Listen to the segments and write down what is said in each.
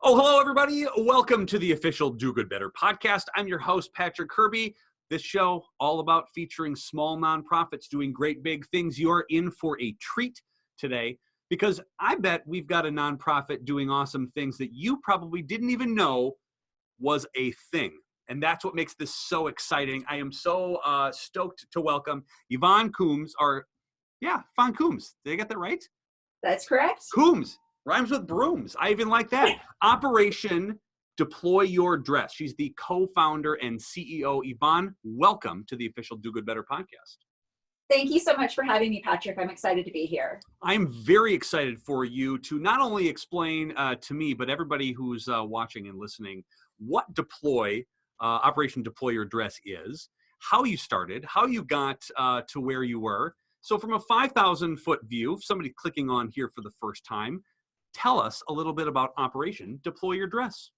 Oh, hello, everybody. Welcome to the official Do Good Better podcast. I'm your host, Patrick Kirby. This show, all about featuring small nonprofits doing great big things. You're in for a treat today because I bet we've got a nonprofit doing awesome things that you probably didn't even know was a thing. And that's what makes this so exciting. I am so stoked to welcome Yvonne Coombes, Yvonne Coombes. Did I get that right? That's correct. Coombes. Rhymes with brooms. I even like that. Operation Deploy Your Dress. She's the co-founder and CEO. Yvonne, welcome to the official Do Good Better podcast. Thank you so much for having me, Patrick. I'm excited to be here. I'm very excited for you to not only explain to me, but everybody who's watching and listening, what Operation Deploy Your Dress is, how you started, how you got to where you were. So from a 5,000-foot view, somebody clicking on here for the first time, tell us a little bit about Operation Deploy Your Dress.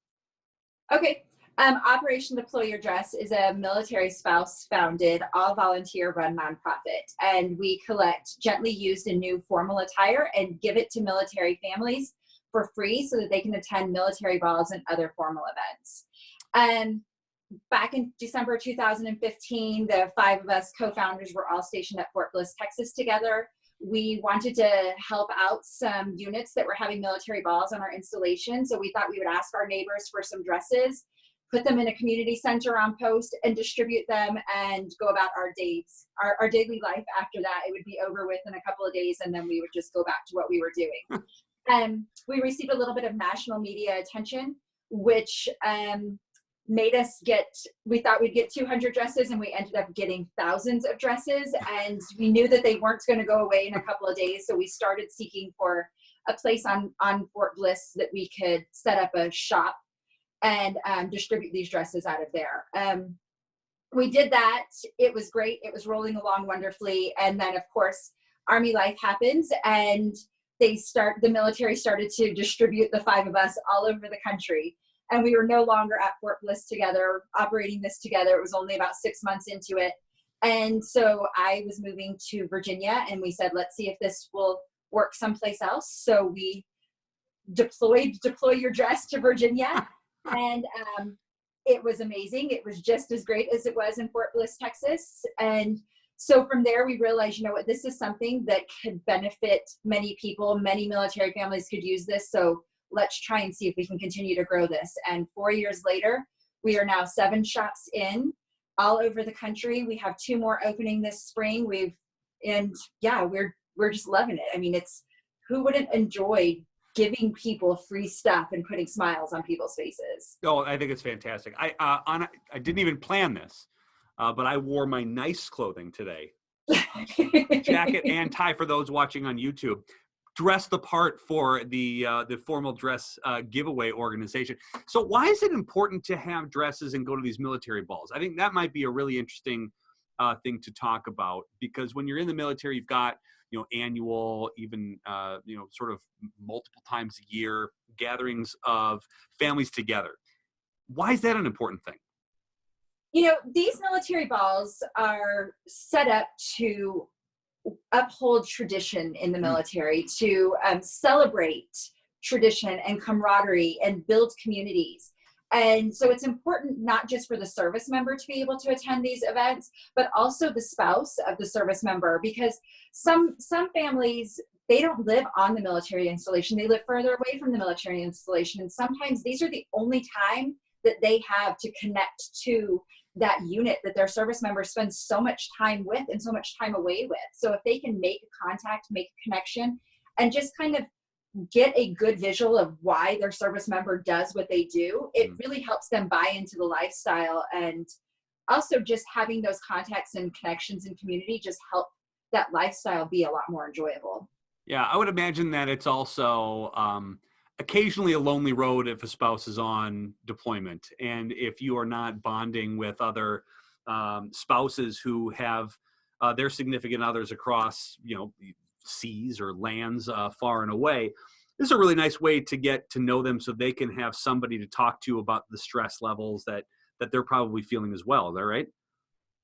Okay. Operation Deploy Your Dress is a military spouse founded, all volunteer run nonprofit. And we collect gently used and new formal attire and give it to military families for free so that they can attend military balls and other formal events. Back in December 2015, the five of us co-founders were all stationed at Fort Bliss, Texas together. We wanted to help out some units that were having military balls on our installation. So we thought we would ask our neighbors for some dresses, put them in a community center on post and distribute them and go about our days, our daily life. After that, it would be over with in a couple of days and then we would just go back to what we were doing. And we received a little bit of national media attention, which made us we thought we'd get 200 dresses and we ended up getting thousands of dresses, and we knew that they weren't going to go away in a couple of days. So we started seeking for a place on Fort Bliss that we could set up a shop and distribute these dresses out of there. We did that. It was great. It was rolling along wonderfully. And then of course, Army life happens and the military started to distribute the five of us all over the country. And we were no longer at Fort Bliss together, operating this together. It was only about 6 months into it. And so I was moving to Virginia and we said, let's see if this will work someplace else. So we deployed Deploy Your Dress to Virginia. And it was amazing. It was just as great as it was in Fort Bliss, Texas. And so from there, we realized, you know what, this is something that could benefit many people. Many military families could use this. So let's try and see if we can continue to grow this. And 4 years later, we are now 7 shops in all over the country. We have 2 more opening this spring. We're just loving it. I mean, who wouldn't enjoy giving people free stuff and putting smiles on people's faces? Oh, I think it's fantastic. I didn't even plan this, but I wore my nice clothing today. Jacket and tie for those watching on YouTube. Dress the part for the formal dress giveaway organization. So why is it important to have dresses and go to these military balls? I think that might be a really interesting thing to talk about, because when you're in the military, you've got, annual, even, sort of multiple times a year gatherings of families together. Why is that an important thing? These military balls are set up to uphold tradition in the military, to celebrate tradition and camaraderie and build communities. And so it's important not just for the service member to be able to attend these events, but also the spouse of the service member, because some families, they don't live on the military installation. They live further away from the military installation. And sometimes these are the only time that they have to connect to that unit that their service member spends so much time with and so much time away with. So if they can make a contact, make a connection, and just kind of get a good visual of why their service member does what they do, it really helps them buy into the lifestyle. And also just having those contacts and connections in community just help that lifestyle be a lot more enjoyable. Yeah, I would imagine that it's also occasionally a lonely road if a spouse is on deployment, and if you are not bonding with other spouses who have their significant others across, seas or lands far and away. This is a really nice way to get to know them so they can have somebody to talk to about the stress levels that they're probably feeling as well. Is that right?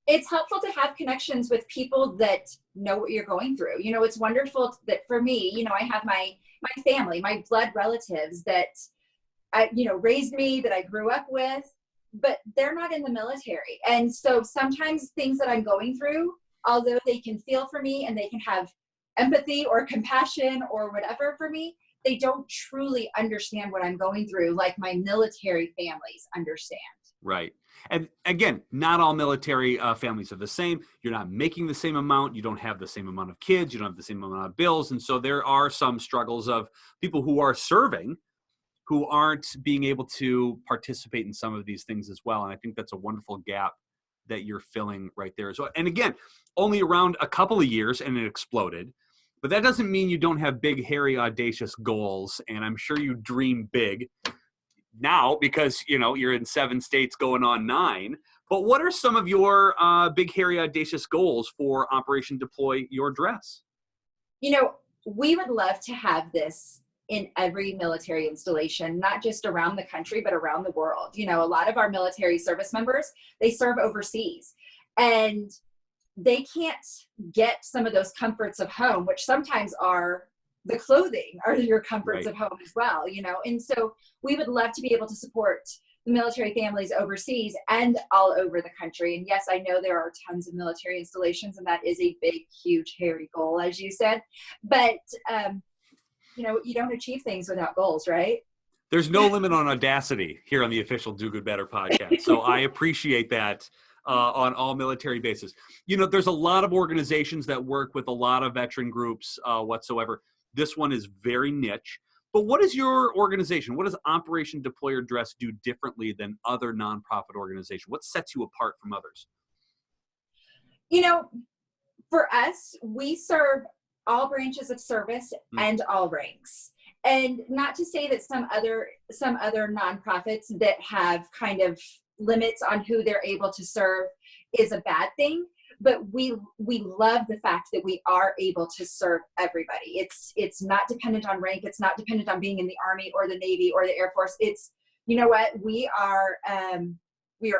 It's helpful to have connections with people that know what you're going through. It's wonderful that for me, I have my family, my blood relatives that raised me, that I grew up with, but they're not in the military. And so sometimes things that I'm going through, although they can feel for me and they can have empathy or compassion or whatever for me, they don't truly understand what I'm going through like my military families understand. Right. And again, not all military families are the same. You're not making the same amount. You don't have the same amount of kids. You don't have the same amount of bills. And so there are some struggles of people who are serving who aren't being able to participate in some of these things as well. And I think that's a wonderful gap that you're filling right there as well. And again, only around a couple of years and it exploded. But that doesn't mean you don't have big, hairy, audacious goals. And I'm sure you dream big now because, you're in 7 states going on 9. But what are some of your big, hairy, audacious goals for Operation Deploy Your Dress? We would love to have this in every military installation, not just around the country, but around the world. A lot of our military service members, they serve overseas and they can't get some of those comforts of home, which sometimes are the clothing are your comforts Right. of home as well, and so we would love to be able to support the military families overseas and all over the country. And yes, I know there are tons of military installations and that is a big, huge, hairy goal, as you said, but you don't achieve things without goals, right? There's no limit on audacity here on the official Do Good Better podcast. So I appreciate that on all military bases. There's a lot of organizations that work with a lot of veteran groups whatsoever. This one is very niche. But what is your organization? What does Operation Deploy Your Dress do differently than other nonprofit organizations? What sets you apart from others? For us, we serve all branches of service and all ranks. And not to say that some other nonprofits that have kind of limits on who they're able to serve is a bad thing, but we love the fact that we are able to serve everybody. It's not dependent on rank. It's not dependent on being in the Army or the Navy or the Air Force. It's, we are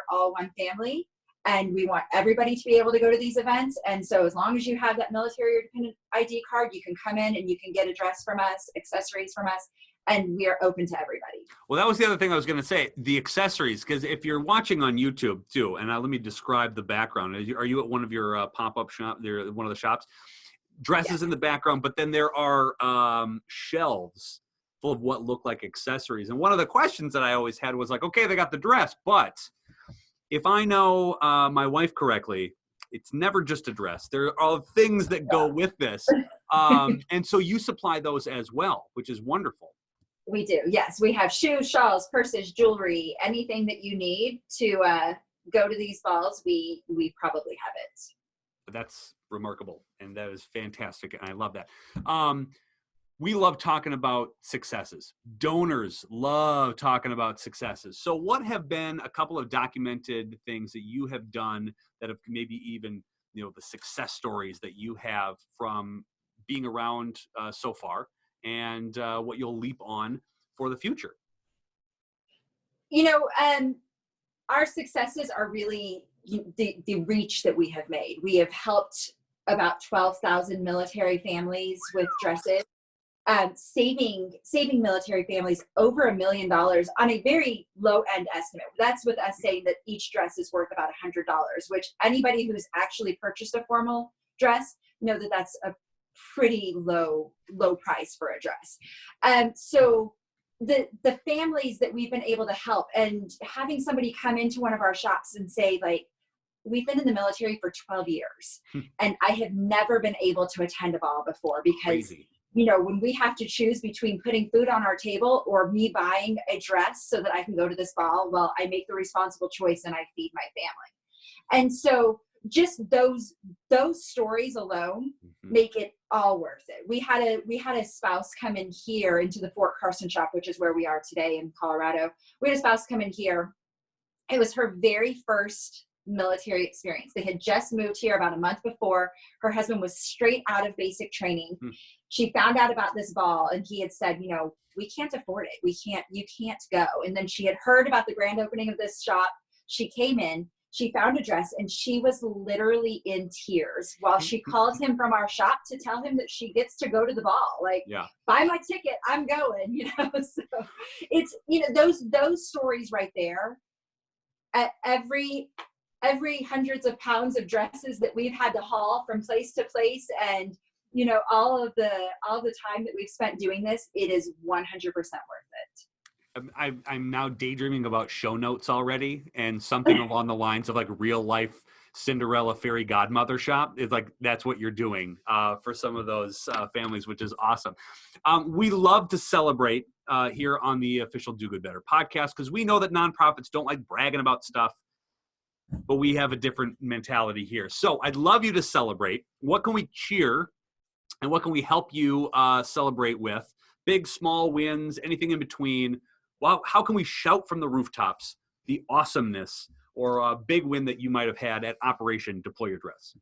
all one family. And we want everybody to be able to go to these events. And so as long as you have that military or dependent ID card, you can come in and you can get a dress from us, accessories from us, and we are open to everybody. Well, that was the other thing I was going to say, the accessories, because if you're watching on YouTube too, and let me describe the background. Are you at one of your pop-up shop, one of the shops? Dresses in the background, but then there are shelves full of what look like accessories. And one of the questions that I always had was like, okay, they got the dress, but if I know my wife correctly, it's never just a dress. There are all things that go with this. And so you supply those as well, which is wonderful. We do. Yes. We have shoes, shawls, purses, jewelry, anything that you need to go to these balls. We probably have it. That's remarkable. And that is fantastic. And I love that. We love talking about successes. Donors love talking about successes. So what have been a couple of documented things that you have done that have maybe even, the success stories that you have from being around so far and what you'll leap on for the future? Our successes are really the reach that we have made. We have helped about 12,000 military families with dresses. Saving military families over $1 million on a very low end estimate. That's with us saying that each dress is worth about $100, which anybody who's actually purchased a formal dress know that that's a pretty low price for a dress. So the families that we've been able to help, and having somebody come into one of our shops and say, like, we've been in the military for 12 years and I have never been able to attend a ball before because Crazy. When we have to choose between putting food on our table or me buying a dress so that I can go to this ball, well, I make the responsible choice and I feed my family. And so just those stories alone make it all worth it. We had a spouse come in here into the Fort Carson shop, which is where we are today in Colorado. We had a spouse come in here. It was her very first military experience. They had just moved here about a month before. Her husband was straight out of basic training. She found out about this ball and he had said, we can't afford it. You can't go. And then she had heard about the grand opening of this shop. She came in, she found a dress, and she was literally in tears while she called him from our shop to tell him that she gets to go to the ball. Like, buy my ticket, I'm going, So those stories right there, at every hundreds of pounds of dresses that we've had to haul from place to place, and all the time that we've spent doing this, it is 100% worth it. I'm now daydreaming about show notes already, and something along the lines of like real life Cinderella fairy godmother shop is like, that's what you're doing for some of those families, which is awesome. We love to celebrate here on the official Do Good Better podcast, because we know that nonprofits don't like bragging about stuff, but we have a different mentality here. So I'd love you to celebrate. What can we cheer and what can we help you celebrate with? Big, small wins, anything in between. Well, how can we shout from the rooftops the awesomeness or a big win that you might have had at Operation Deploy Your Dress?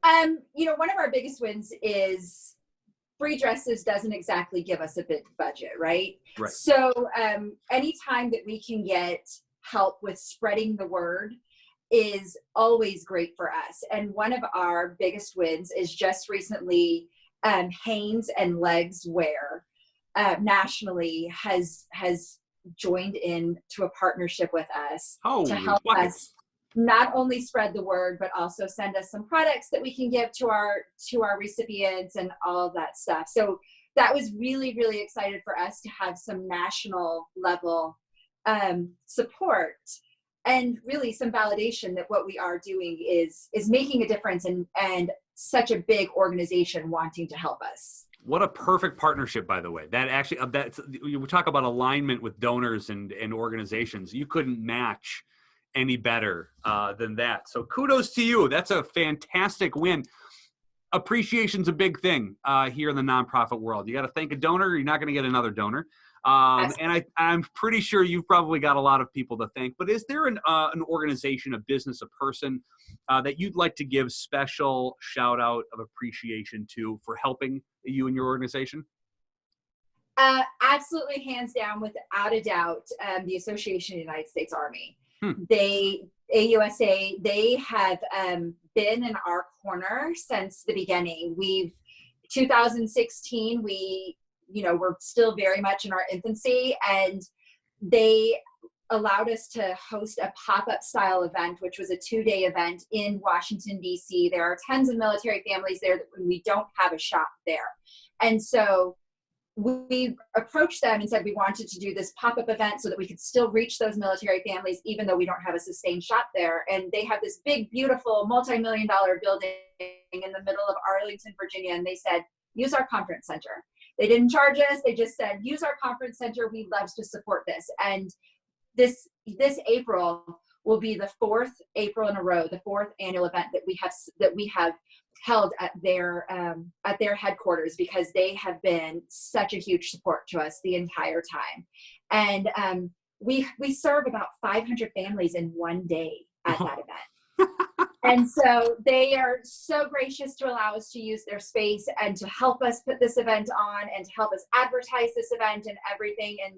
One of our biggest wins is free dresses doesn't exactly give us a big budget, right? Right. So anytime that we can get help with spreading the word is always great for us. And one of our biggest wins is just recently Hanes and Legs Wear nationally has joined in to a partnership with us to help us not only spread the word, but also send us some products that we can give to our recipients and all of that stuff. So that was really, really excited for us to have some national level support and really some validation that what we are doing is making a difference, and such a big organization wanting to help us. What a perfect partnership, by the way. That actually, we talk about alignment with donors and organizations. You couldn't match any better than that. So kudos to you. That's a fantastic win. Appreciation's a big thing here in the nonprofit world. You got to thank a donor, or you're not going to get another donor. And I'm pretty sure you've probably got a lot of people to thank, but is there an organization, a business, a person that you'd like to give special shout out of appreciation to for helping you and your organization? Absolutely, hands down, without a doubt, the Association of the United States Army. AUSA, they have been in our corner since the beginning. 2016, we're still very much in our infancy, and they allowed us to host a pop-up style event, which was a 2-day event in Washington, D.C. There are tons of military families there that we don't have a shop there. And so we approached them and said we wanted to do this pop-up event so that we could still reach those military families, even though we don't have a sustained shop there. And they have this big, beautiful, multi-million-dollar building in the middle of Arlington, Virginia. And they said, use our conference center. They didn't charge us. They just said, use our conference center. We'd love to support this. And this April will be the 4th April in a row, the 4th annual event that we have held at their headquarters, because they have been such a huge support to us the entire time. And we serve about 500 families in one day at that event. And so they are so gracious to allow us to use their space and to help us put this event on and to help us advertise this event and everything. And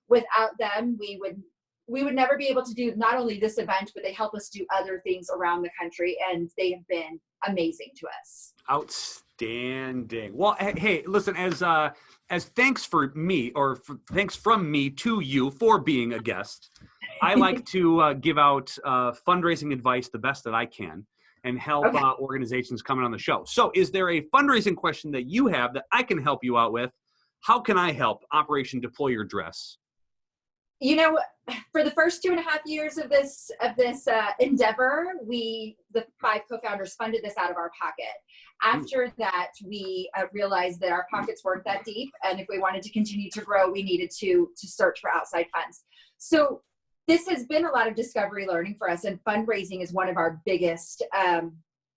without them, we would never be able to do not only this event, but they help us do other things around the country. And they have been amazing to us. Outstanding. Well, hey, listen, as thanks for me, or thanks from me to you for being a guest, I like to give out fundraising advice the best that I can and help organizations coming on the show. So is there a fundraising question that you have that I can help you out with? How can I help Operation Deploy Your Dress? For the first 2.5 years of this endeavor, the 5 co-founders funded this out of our pocket. After that, we realized that our pockets weren't that deep, and if we wanted to continue to grow, we needed to search for outside funds. So this has been a lot of discovery learning for us, and fundraising is one of our biggest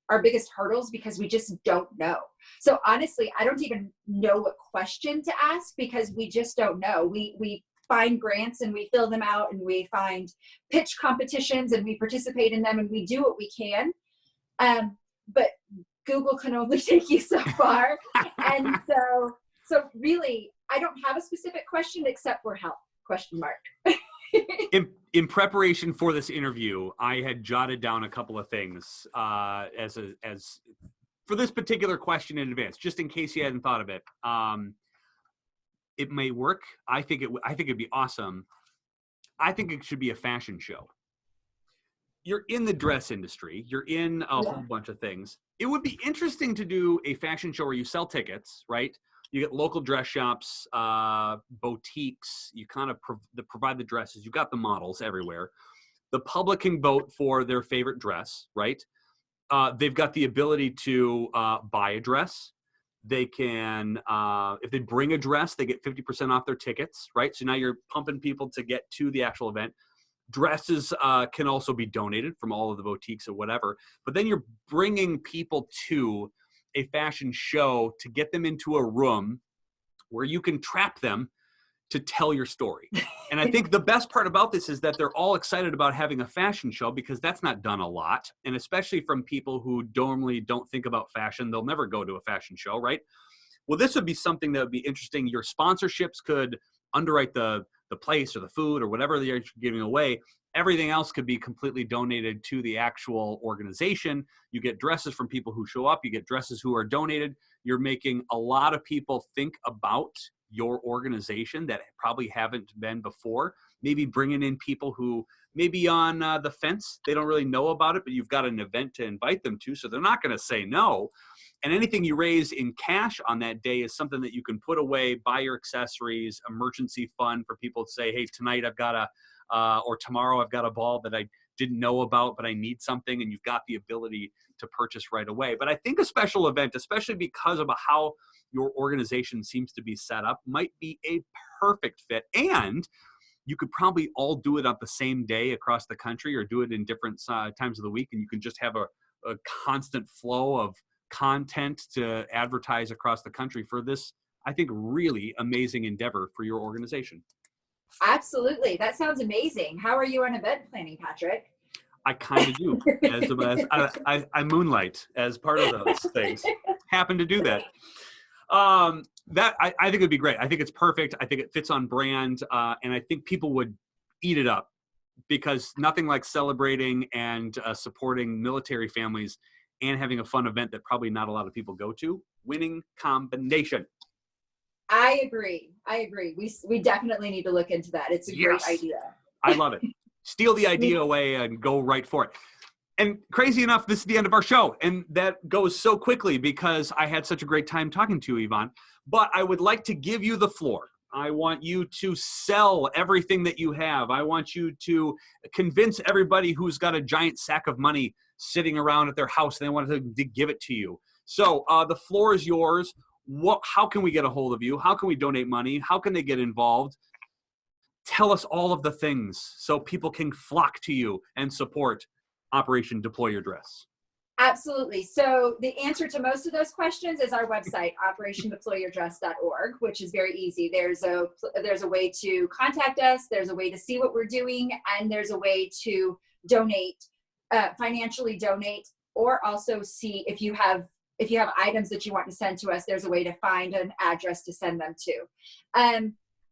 hurdles, because we just don't know. So honestly, I don't even know what question to ask, because we just don't know. We find grants and we fill them out, and we find pitch competitions and we participate in them, and we do what we can. But Google can only take you so far. And so really, I don't have a specific question except for help, ? In preparation for this interview, I had jotted down a couple of things as for this particular question in advance, just in case you hadn't thought of it. it may work. I think it'd be awesome. I think it should be a fashion show. You're in the dress industry. You're in a whole bunch of things. It would be interesting to do a fashion show where you sell tickets, right? You get local dress shops, boutiques. You kind of provide the dresses. You've got the models everywhere. The public can vote for their favorite dress, right? They've got the ability to buy a dress. They can, if they bring a dress, they get 50% off their tickets, right? So now you're pumping people to get to the actual event. Dresses can also be donated from all of the boutiques or whatever. But then you're bringing people to a fashion show to get them into a room where you can trap them to tell your story. And I think the best part about this is that they're all excited about having a fashion show, because that's not done a lot. And especially from people who normally don't think about fashion, they'll never go to a fashion show, right? Well, this would be something that would be interesting. Your sponsorships could underwrite the place or the food or whatever you're giving away. Everything else could be completely donated to the actual organization. You get dresses from people who show up. You get dresses who are donated. You're making a lot of people think about your organization that probably haven't been before. Maybe bringing in people who may be on the fence. They don't really know about it, but you've got an event to invite them to, so they're not going to say no. And anything you raise in cash on that day is something that you can put away, buy your accessories, emergency fund for people to say, hey, tonight I've got or tomorrow I've got a ball that I didn't know about, but I need something, and you've got the ability to purchase right away. But I think a special event, especially because of how your organization seems to be set up, might be a perfect fit. And you could probably all do it on the same day across the country, or do it in different times of the week, and you can just have a constant flow of content to advertise across the country for this, I think, really amazing endeavor for your organization. Absolutely. That sounds amazing. How are you on event planning, Patrick? I kind of do. I moonlight as part of those things. Happen to do that. That I think it'd be great. I think it's perfect. I think it fits on brand, and I think people would eat it up, because nothing like celebrating and supporting military families and having a fun event that probably not a lot of people go to. Winning combination. I agree. We definitely need to look into that. It's a great idea. I love it. Steal the idea away and go right for it. And crazy enough, this is the end of our show. And that goes so quickly because I had such a great time talking to you, Yvonne. But I would like to give you the floor. I want you to sell everything that you have. I want you to convince everybody who's got a giant sack of money sitting around at their house and they want to give it to you. So the floor is yours. How can we get a hold of you? How can we donate money? How can they get involved? Tell us all of the things so people can flock to you and support Operation Deploy Your Dress. Absolutely. So the answer to most of those questions is our website, operationdeployourdress.org, which is very easy. There's a way to contact us. There's a way to see what we're doing, and there's a way to donate, financially donate, or also see if you have items that you want to send to us. There's a way to find an address to send them to.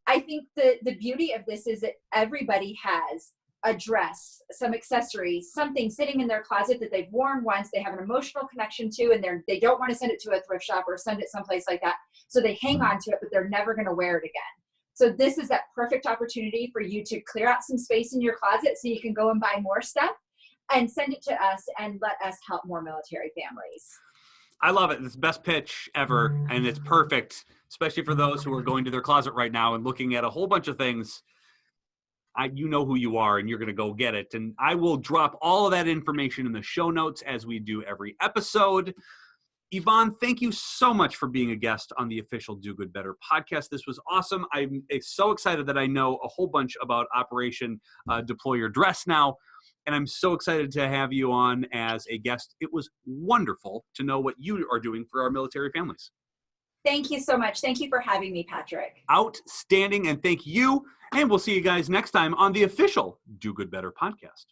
I think the beauty of this is that everybody has a dress, some accessories, something sitting in their closet that they've worn once, they have an emotional connection to, and they don't want to send it to a thrift shop or send it someplace like that. So they hang on to it, but they're never going to wear it again. So this is that perfect opportunity for you to clear out some space in your closet so you can go and buy more stuff and send it to us and let us help more military families. I love it. It's the best pitch ever, and it's perfect, especially for those who are going to their closet right now and looking at a whole bunch of things. You know who you are, and you're going to go get it. And I will drop all of that information in the show notes as we do every episode. Yvonne, thank you so much for being a guest on the official Do Good Better podcast. This was awesome. I'm so excited that I know a whole bunch about Operation Deploy Your Dress now. And I'm so excited to have you on as a guest. It was wonderful to know what you are doing for our military families. Thank you so much. Thank you for having me, Patrick. Outstanding. And thank you. And we'll see you guys next time on the official Do Good Better podcast.